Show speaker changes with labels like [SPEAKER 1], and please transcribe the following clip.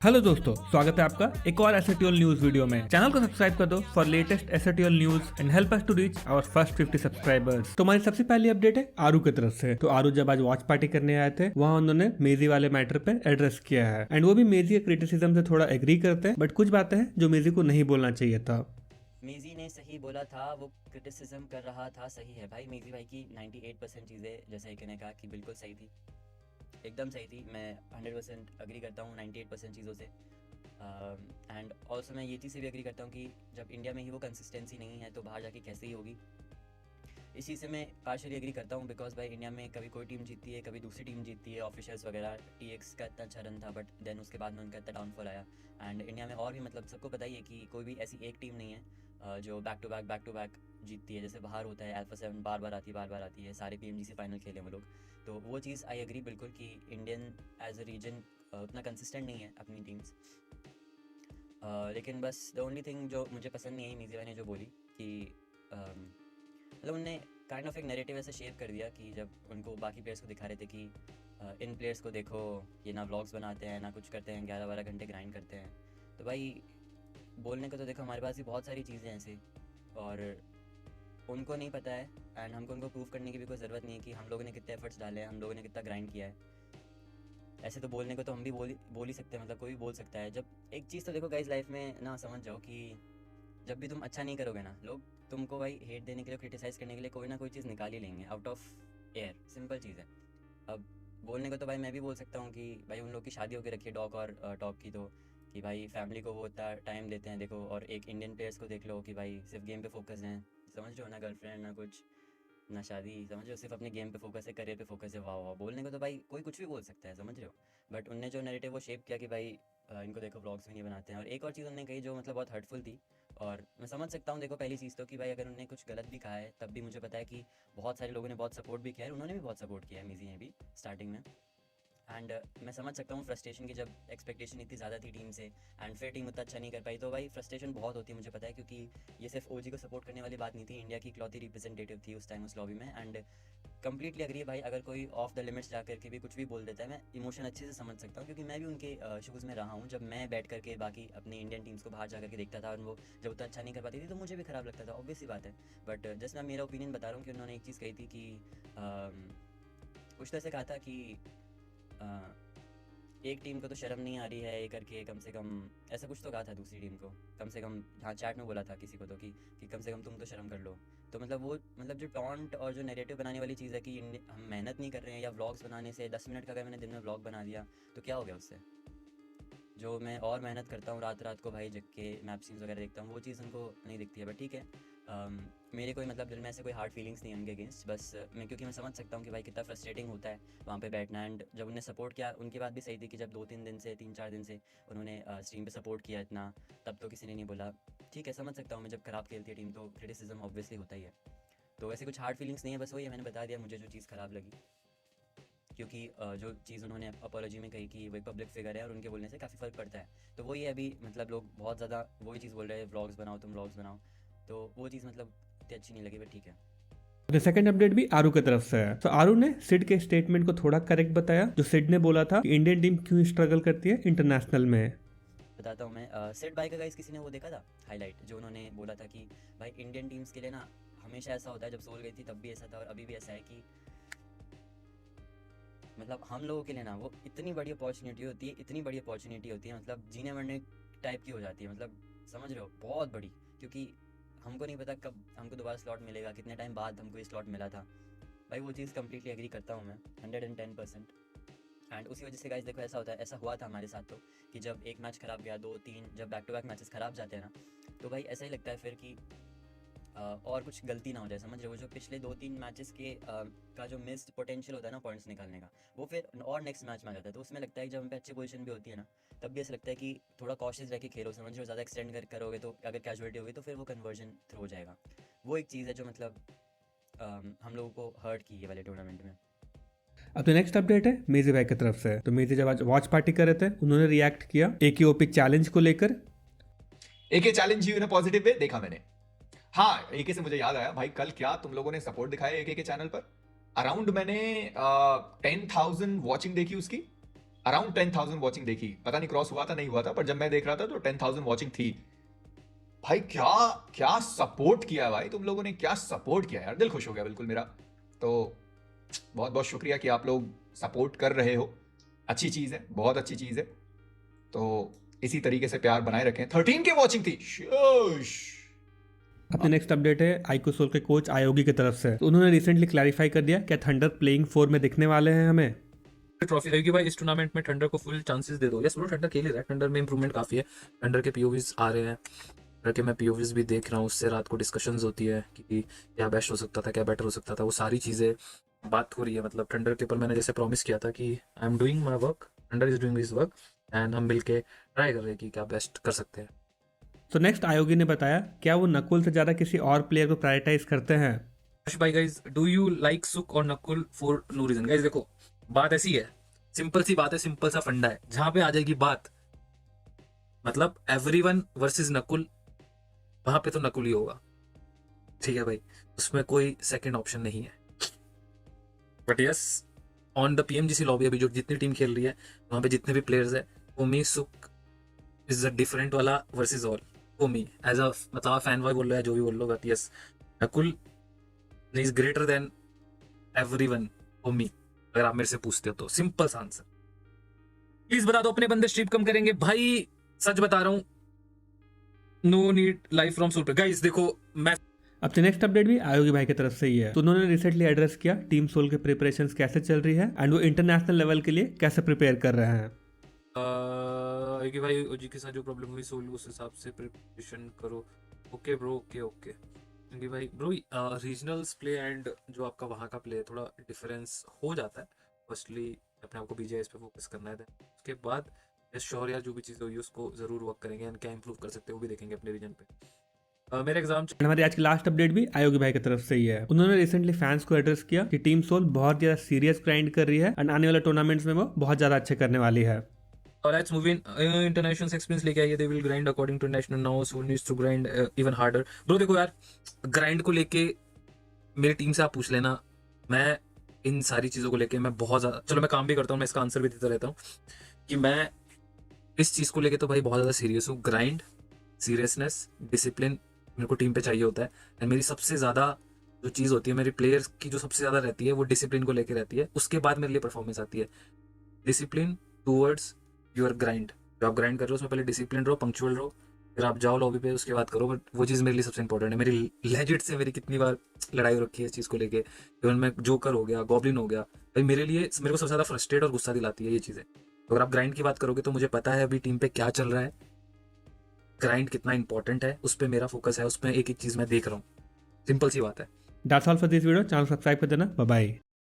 [SPEAKER 1] Hello दोस्तों, स्वागत है आपका एक और एसएटीओल न्यूज वीडियो में। चैनल को सब्सक्राइब कर दो फॉर लेटेस्ट एसएटीओल news and help us to reach our first 50 subscribers. तो हमारी सबसे पहली अपडेट है आरू की तरफ से। तो आरू जब आज वॉच पार्टी करने आए थे, वहाँ उन्होंने मेजी वाले मैटर पे एड्रेस किया है एंड वो भी मेजी के क्रिटिसिज्म से थोड़ा एग्री करते हैं, बट कुछ बातें हैं जो मेजी को नहीं बोलना चाहिए था।
[SPEAKER 2] मेजी ने सही बोला था, वो क्रिटिसिज्म कर रहा था, सही है भाई। मेजी भाई की 98% चीज़ें जैसे एक ने कहा कि बिल्कुल सही थी, एकदम सही थी। मैं 100% अग्री करता हूँ 98% चीज़ों से। एंड ऑल्सो मैं ये चीज़ से भी अग्री करता हूँ कि जब इंडिया में ही वो कंसिस्टेंसी नहीं है तो बाहर जाके कैसे ही होगी। इस चीज़ से मैं पार्शली एग्री करता हूँ बिकॉज भाई इंडिया में कभी कोई टीम जीतती है, कभी दूसरी टीम जीतती है, ऑफिशियल्स वगैरह। टीएक्स का इतना अच्छा रन था बट देन उसके बाद में उनका इतना डाउनफॉल आया। एंड इंडिया में और भी मतलब सबको पता ही है कि कोई भी ऐसी एक टीम नहीं है जो बैक टू बैक जीतती है। जैसे बाहर होता है अल्फा 7 बार बार आती है, सारे पीएमजीसी फाइनल खेले वो लोग। तो वो चीज़ आई एग्री बिल्कुल कि इंडियन एज अ रीजन उतना कंसिस्टेंट नहीं है अपनी टीम्स। लेकिन बस द ओनली थिंग जो मुझे पसंद नहीं आई मीज़ी भाई ने जो बोली कि मतलब उनने काइंड ऑफ एक नैरेटिव ऐसे शेप कर दिया कि जब उनको बाकी प्लेयर्स को दिखा रहे थे कि इन प्लेयर्स को देखो, ये ना व्लॉग्स बनाते हैं ना कुछ करते हैं, 11-12 घंटे ग्राइंड करते हैं। तो भाई बोलने को तो देखो हमारे पास भी बहुत सारी चीज़ें हैं ऐसे, और उनको नहीं पता है एंड हमको उनको प्रूव करने की भी कोई ज़रूरत नहीं है कि हम लोगों ने कितने एफर्ट्स डाले हैं, हम लोगों ने कितना ग्राइंड किया है। ऐसे तो बोलने को तो हम भी बोल ही सकते हैं, मतलब कोई भी बोल सकता है। जब एक चीज़ तो देखो गाइस लाइफ में ना समझ जाओ कि जब भी तुम अच्छा नहीं करोगे ना, लोग तुमको भाई हेट देने के लिए, क्रिटिसाइज़ करने के लिए कोई ना कोई चीज़ निकाल ही लेंगे आउट ऑफ एयर। सिंपल चीज़ है। अब बोलने को तो भाई मैं भी बोल सकता हूँ कि भाई उन लोग की शादी होकर रखी है डॉक और टॉप की, तो कि भाई फैमिली को वो इतना टाइम देते हैं देखो। और एक इंडियन प्लेयर्स को देख लो कि भाई सिर्फ गेम पे फोकस हैं, समझ रहे हो ना, गर्लफ्रेंड ना कुछ ना शादी, समझ रहे हो, सिर्फ अपने गेम पे फोकस है, करियर पे फोकस है। वाह वाह, बोलने को तो भाई कोई कुछ भी बोल सकता है, समझ रहे हो। बट उनने जो नैरेटिव वो शेप किया कि भाई इनको देखो व्लॉग्स भी नहीं बनाते हैं। और एक और चीज़ उन्होंने कही जो मतलब बहुत हर्टफुल थी, और मैं समझ सकता हूँ। देखो पहली चीज़ तो कि भाई अगर उन्होंने कुछ गलत भी कहा है तब भी मुझे पता है कि बहुत सारे लोगों ने बहुत सपोर्ट भी किया है, उन्होंने भी बहुत सपोर्ट किया है मीज़ी ने भी स्टार्टिंग में। एंड मैं समझ सकता हूँ फ्रस्ट्रेशन की, जब एक्सपेक्टेशन इतनी ज़्यादा थी टीम से एंड फिर टीम उतना अच्छा नहीं कर पाई तो भाई फ्रस्ट्रेशन बहुत होती है, मुझे पता है। क्योंकि ये सिर्फ ओजी को सपोर्ट करने वाली बात नहीं थी, इंडिया की इकलौती रिप्रेजेंटेटिव थी उस टाइम उस लॉबी में। एंड कंप्लीटली अग्री भाई, अगर कोई ऑफ द लिमिट्स जा करके भी कुछ भी बोल देता है, मैं इमोशन अच्छे से समझ सकता हूँ क्योंकि मैं भी उनके शूज़ में रहा हूँ। जब मैं बैठ करके बाकी अपनी इंडियन टीम्स को बाहर जा करके देखता था और वो जब उतना अच्छा नहीं कर पाती थी तो मुझे भी ख़राब लगता था, ऑब्वियस सी बात है। बट जस्ट मैं मेरा ओपिनियन बता रहा हूँ कि उन्होंने एक चीज़ कही थी कि कुछ तरह से कहा था कि एक टीम को तो शर्म नहीं आ रही है ये करके, कम से कम ऐसा कुछ तो कहा था दूसरी टीम को, कम से कम। हाँ, चैट में बोला था किसी को तो कि कम से कम तुम तो शर्म कर लो। तो मतलब वो मतलब जो टॉन्ट और जो नैरेटिव बनाने वाली चीज़ है कि हम मेहनत नहीं कर रहे हैं, या व्लॉग्स बनाने से 10 मिनट का अगर मैंने दिन में व्लॉग बना दिया तो क्या हो गया उससे। जो मैं और मेहनत करता हूँ रात रात को भाई जग के मैप सीन्स वगैरह देखता हूँ, वो चीज़ उनको नहीं दिखती है। बट ठीक है, मेरे कोई मतलब दिल में ऐसे कोई हार्ड फीलिंग्स नहीं है उनके अगेंस्ट। बस मैं क्योंकि मैं समझ सकता हूँ कि भाई कितना फ्रस्ट्रेटिंग होता है वहाँ पे बैठना। एंड जब उन्हें सपोर्ट किया उनकी बात भी सही थी कि जब 2-3 दिन से 3-4 दिन से उन्होंने स्ट्रीम पे सपोर्ट किया इतना, तब तो किसी ने नहीं बोला। ठीक है, समझ सकता हूँ मैं, जब ख़राब खेलती है टीम तो क्रिटिसिज्म ऑब्वियसली होता ही है। तो ऐसे कुछ हार्ड फीलिंग्स नहीं है, बस वही है, मैंने बता दिया मुझे जो चीज़ ख़राब लगी। क्योंकि जो चीज़ उन्होंने अपोलॉजी में कही कि वो पब्लिक फिगर है और उनके बोलने से काफ़ी फ़र्क पड़ता है। तो वही है, अभी मतलब लोग बहुत ज़्यादा वही चीज़ बोल रहे हैं, व्लॉग्स बनाओ, तुम व्लॉग्स बनाओ। तो वो चीज़ मतलब इतनी अच्छी नहीं लगी, बट ठीक है।
[SPEAKER 1] सेकंड अपडेट भी आरू की तरफ से है। तो आरू ने सिड के स्टेटमेंट को थोड़ा करेक्ट बताया, जो सिड ने बोला था कि इंडियन टीम क्यों स्ट्रगल करती है इंटरनेशनल में।
[SPEAKER 2] बताता हूँ मैं। सेट बाय का गाइस किसी ने वो देखा था हाईलाइट, जो उन्होंने बोला था कि भाई इंडियन टीम्स के लिए ना हमेशा ऐसा होता है, जब सोल गई थी तब भी ऐसा था और अभी भी ऐसा है कि मतलब हम लोगों के लिए ना वो इतनी बड़ी अपॉर्चुनिटी होती है, इतनी बड़ी अपॉर्चुनिटी होती है, मतलब जीने मरने टाइप की हो जाती है, मतलब समझ रहे हो, बहुत बड़ी। क्योंकि हमको नहीं पता कब हमको दोबारा स्लॉट मिलेगा, कितने टाइम बाद हमको ये स्लॉट मिला था। भाई वो चीज़ कम्प्लीटली एग्री करता हूँ मैं, 110%। एंड उसी वजह से गाइस देखो ऐसा होता है, ऐसा हुआ था हमारे साथ तो, कि जब एक मैच ख़राब गया, 2-3 जब बैक टू बैक मैचेस ख़राब जाते हैं ना, तो भाई ऐसा ही लगता है फिर कि और कुछ गलती ना हो जाए, समझ रहे हो। जो पिछले 2-3 मैचेस के का जो मिस्ड पोटेंशियल होता है ना पॉइंट्स निकालने का, वो फिर और नेक्स्ट मैच में आ जाता है। तो उसमें लगता है कि जब हम पे अच्छी पोजीशन भी होती है ना, तब भी ऐसा लगता है कि थोड़ा कॉशियस रह के खेलो, समझ रहे हो। ज़्यादा एक्सटेंड करोगे तो अगर कैजुअलिटी होगी तो फिर वो कन्वर्जन थ्रो हो जाएगा। वो एक चीज़ है जो मतलब हम लोगों को हर्ट की है वाले टूर्नामेंट में।
[SPEAKER 1] अब तो नेक्स्ट अपडेट है मेजी भाई की तरफ से। तो मेजी जब आज वॉच पार्टी कर रहे थे, उन्होंने रिएक्ट किया एकेओपी चैलेंज को लेकर।
[SPEAKER 3] AK challenge you in positive way देखा मैंने। हाँ, एके से मुझे याद आया भाई, कल क्या तुम लोगों ने सपोर्ट दिखाया एके के चैनल पर। अराउंड मैंने 10,000 वॉचिंग देखी उसकी। अराउंड 10,000 वॉचिंग देखी, पता नहीं क्रॉस हुआ था नहीं हुआ था, पर जब मैं देख रहा था तो 10,000 वॉचिंग थी। भाई क्या क्या सपोर्ट किया है भाई तुम लोगों ने, क्या सपोर्ट किया यार, दिल खुश हो गया बिल्कुल मेरा। तो बहुत बहुत शुक्रिया कि आप लोग सपोर्ट कर रहे हो, अच्छी चीज़ है, बहुत अच्छी चीज़ है। तो इसी तरीके से प्यार बनाए रखें। 13 की वॉचिंग थी, शोश।
[SPEAKER 1] अपनी नेक्स्ट अपडेट है आइको सोल के कोच आयोगी की तरफ से। तो उन्होंने रिसेंटली क्लैरिफाई कर दिया क्या थंडर प्लेइंग 4 में दिखने वाले हैं हमें।
[SPEAKER 4] ट्रॉफी है कि भाई इस टूर्नामेंट में थंडर को फुल चांसेस दे दो। यस ब्रो, थंडर खेल ही रहा है, थंडर में इंप्रूवमेंट काफी है, थंडर के पीओवीज आ रहे हैं, थंडर के मैं पीओवीज भी देख रहा हूँ, उससे रात को डिस्कशंस होती है कि क्या बेस्ट हो सकता था, क्या बेटर हो सकता था, वो सारी चीजें बात हो रही है। मतलब थंडर के ऊपर मैंने जैसे प्रॉमिस किया था कि I am doing my work, thunder is doing his work, and हम मिलके ट्राई कर रहे हैं कि क्या बेस्ट कर सकते हैं।
[SPEAKER 1] तो नेक्स्ट आयोगी ने बताया क्या वो नकुल से ज्यादा किसी और प्लेयर को प्रायोरिटाइज करते हैं।
[SPEAKER 4] भाई गाइज, डू यू लाइक सुक और Nakul for no reason? Guys देखो, बात ऐसी है, सिंपल सी बात है, सिंपल सा फंडा है, जहां पे आ जाएगी बात मतलब एवरीवन वर्सेस नकुल, वहां पे तो नकुल ही होगा, ठीक है भाई, उसमें कोई सेकंड ऑप्शन नहीं है। But yes, on the PMGC lobby अभी जो जितनी टीम खेल रही है वहां पे जितने भी प्लेयर्स है, ओमी सुक इज अ डिफरेंट वाला versus all. Omi as a मतलब फैन बॉय बोल लो या जो भी बोल लो, but yes Nakul is greater than everyone Omi, अगर आप मेरे से पूछते हो तो। सिंपल सा आंसर। प्लीज बता दो अपने बंदे स्ट्रीप कम करेंगे भाई, सच बता रहा हूं, no need live from super. Guys देखो, मैं
[SPEAKER 1] अपनी नेक्स्ट अपडेट भी आयोगी भाई की तरफ से ही है। तो उन्होंने रिसेंटली एड्रेस किया टीम सोल के प्रिपरेशंस कैसे चल रही है एंड वो इंटरनेशनल लेवल के लिए कैसे प्रिपेयर कर रहे हैं।
[SPEAKER 4] कि भाई ओजी के साथ जो प्रॉब्लम हुई सोल उस हिसाब से प्रिपरेशन करो। Okay bro, okay okay. क्योंकि भाई ब्रो रीजनल्स प्ले एंड जो आपका वहाँ का प्ले थोड़ा डिफरेंस हो जाता है। फर्स्टली अपने आपको बीजीएस पे फोकस करना है, उसके बाद श्योर या जो भी चीज़ें हुई उसको ज़रूर वर्क करेंगे एंड क्या इंप्रूव कर सकते हैं वो भी देखेंगे अपने रीजन पे। मेरे एग्जाम
[SPEAKER 1] हमारी आज की लास्ट अपडेट भी आयोगी भाई की तरफ से ही है। उन्होंने रिसेंटली फैंस को एड्रेस किया कि टीम सोल बहुत ज्यादा सीरियस ग्राइंड कर रही है एंड आने वाले टूर्नामेंट्स में वो बहुत ज्यादा अच्छे करने वाली है।
[SPEAKER 4] Let's move in international experience लेके आइए, they will grind according to national, now soul needs to grind even harder. Bro देखो यार, ग्राइंड को लेके मेरी टीम से आप पूछ लेना, मैं इन सारी चीज़ों को लेके मैं बहुत ज़्यादा, चलो मैं काम भी करता हूँ, मैं इसका आंसर भी देता रहता हूँ कि मैं इस चीज़ को लेके तो भाई बहुत ज़्यादा सीरियस हूँ। ग्राइंड, सीरियसनेस, डिसिप्लिन मेरे को टीम पे चाहिए होता है एंड मेरी सबसे ज़्यादा जो चीज़ होती है मेरी प्लेयर्स की जो सबसे ज़्यादा रहती है वो डिसिप्लिन को लेके रहती है। उसके बाद मेरे लिए परफॉर्मेंस आती है। डिसिप्लिन टूवर्ड्स योर ग्राइंड, जो आप ग्राइंड कर रहे हो उसमें पहले डिसिप्लिन रहो, पंक्चुअल रहो, फिर आप जाओ लॉबी पे उसके बाद करो। बट वो चीज़ मेरे लिए सबसे इंपॉर्टेंट है। मेरी लेजिट से मेरी कितनी बार लड़ाई हो रखी है इस चीज़ को लेके, इवन मैं जोकर हो गया, गॉब्लिन हो गया, भाई मेरे लिए मेरे को सबसे ज़्यादा फ्रस्ट्रेट और गुस्सा दिलाती है ये चीज़ें। तो अगर आप ग्राइंड की बात करोगे तो मुझे पता है अभी टीम पे क्या चल रहा है, ग्राइंड कितना इंपॉर्टेंट है, उस पर मेरा फोकस है, उसमें एक एक चीज़ मैं देख रहा हूँ। सिंपल सी बात है।
[SPEAKER 1] That's all for this video. Channel subscribe कर देना। Bye bye.